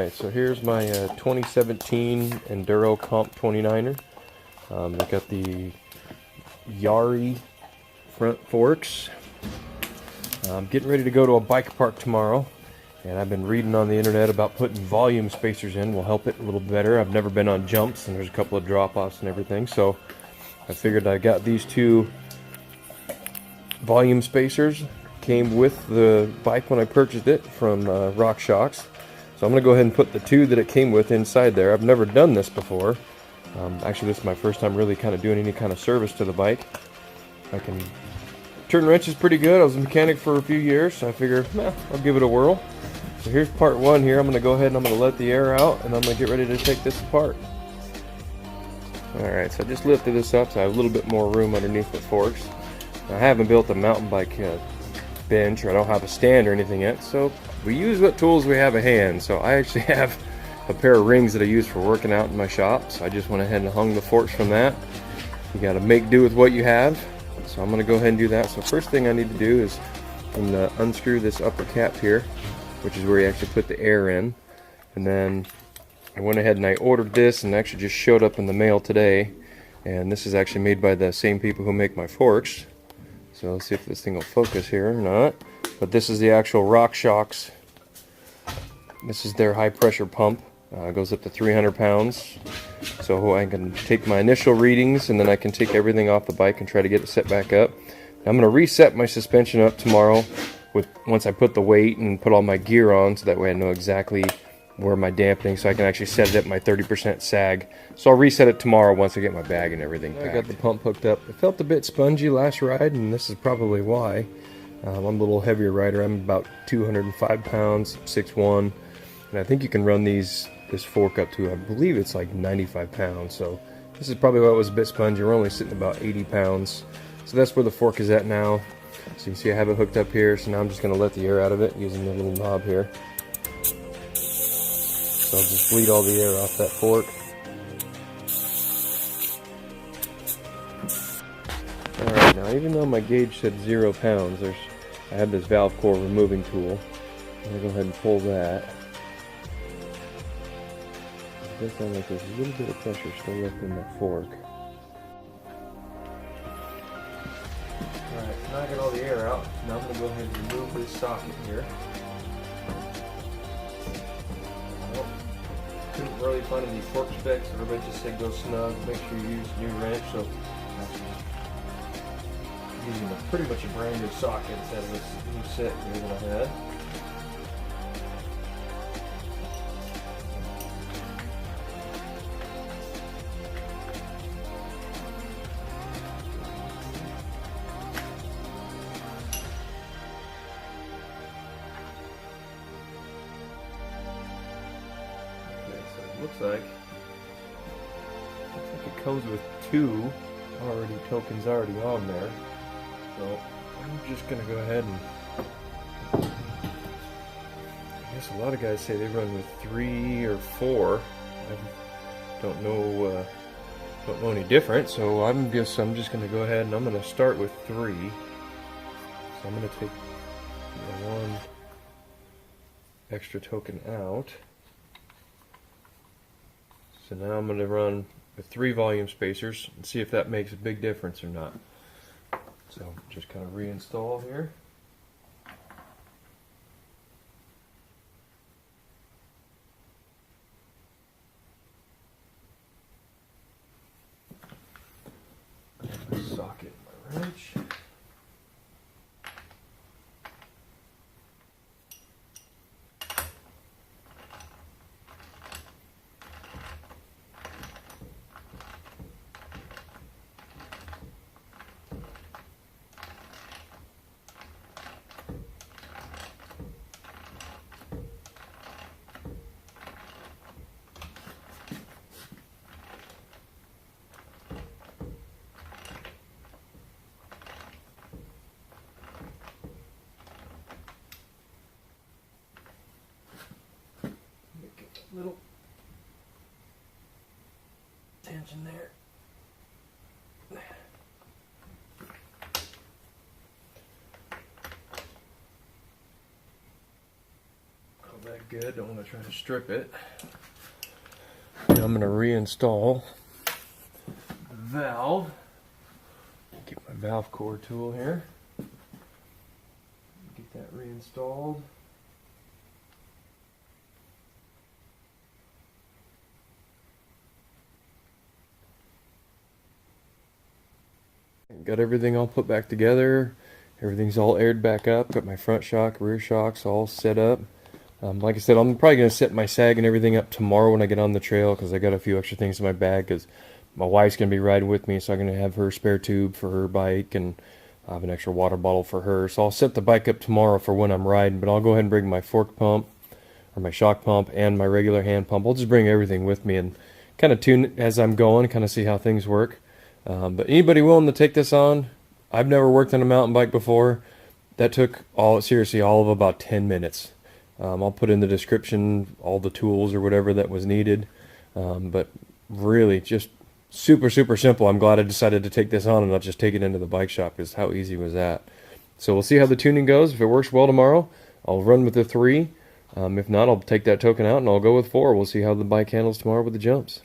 Alright, so here's my 2017 Enduro Comp 29er. I got the Yari front forks. I'm getting ready to go to a bike park tomorrow, and I've been reading on the internet about putting volume spacers in will help it a little better. I've never been on jumps, and there's a couple of drop-offs and everything, so I figured I got these two volume spacers. Came with the bike when I purchased it from Rockshox. So I'm going to go ahead and put the two that it came with inside there. I've never done this before. Actually, this is my first time really kind of doing any kind of service to the bike. I can turn wrenches pretty good. I was a mechanic for a few years, so I figured, I'll give it a whirl. So here's part one here. I'm going to go ahead and I'm going to let the air out, and I'm going to get ready to take this apart. Alright, so I just lifted this up so I have a little bit more room underneath the forks. I haven't built a mountain bike bench, or I don't have a stand or anything yet, so we use what tools we have at hand. So I actually have a pair of rings that I use for working out in my shop, so I just went ahead and hung the forks from that. You got to make do with what you have, so I'm going to go ahead and do that. So first thing I need to do is I'm going to unscrew this upper cap here, which is where you actually put the air in, and then I went ahead and I ordered this, and it actually just showed up in the mail today, and this is actually made by the same people who make my forks. So let's see if this thing will focus here or not. But this is the actual Rockshox. This is their high pressure pump. It goes up to 300 pounds. So I can take my initial readings, and then I can take everything off the bike and try to get it set back up. I'm going to reset my suspension up tomorrow once I put the weight and put all my gear on, so that way I know exactly where my dampening, so I can actually set it at my 30% sag. So I'll reset it tomorrow once I get my bag and everything packed. I got the pump hooked up. It felt a bit spongy last ride, and this is probably why. I'm a little heavier rider. I'm about 205 pounds, 6'1", and I think you can run this fork up to, I believe it's like 95 pounds. So this is probably why it was a bit spongy. We're only sitting about 80 pounds. So that's where the fork is at now. So you can see I have it hooked up here. So now I'm just going to let the air out of it using the little knob here. So I'll just bleed all the air off that fork. Alright, now even though my gauge said 0 pounds, I have this valve core removing tool. I'm going to go ahead and pull that. It does sound like there's a little bit of pressure still left in that fork. Alright, so now I got all the air out. Now I'm going to go ahead and remove this socket here. Couldn't really find any fork specs. Everybody just said go snug, make sure you use new wrench. So I'm using pretty much a brand new socket instead of this new set here that I had. Looks like it comes with two tokens already on there. So I'm just gonna go ahead and, I guess a lot of guys say they run with 3 or 4. I don't know any different. So I'm just gonna go ahead and I'm gonna start with 3. So I'm gonna take one extra token out. So now I'm going to run with 3 volume spacers and see if that makes a big difference or not. So just kind of reinstall here. Socket my wrench. Little tension there. good. Don't want to try to strip it. And I'm going to reinstall the valve. Get my valve core tool here. Get that reinstalled. Got everything all put back together. Everything's all aired back up. Got my front shock, rear shocks all set up. Like I said, I'm probably going to set my sag and everything up tomorrow when I get on the trail, because I got a few extra things in my bag, because my wife's going to be riding with me, so I'm going to have her spare tube for her bike, and I have an extra water bottle for her. So I'll set the bike up tomorrow for when I'm riding, but I'll go ahead and bring my fork pump, or my shock pump, and my regular hand pump. I'll just bring everything with me and kind of tune it as I'm going, kind of see how things work. But anybody willing to take this on, I've never worked on a mountain bike before. That took seriously all of about 10 minutes. I'll put in the description all the tools or whatever that was needed. But really just super simple. I'm glad I decided to take this on and not just take it into the bike shop, because how easy was that? So we'll see how the tuning goes. If it works well tomorrow, I'll run with the 3. If not, I'll take that token out and I'll go with 4. We'll see how the bike handles tomorrow with the jumps.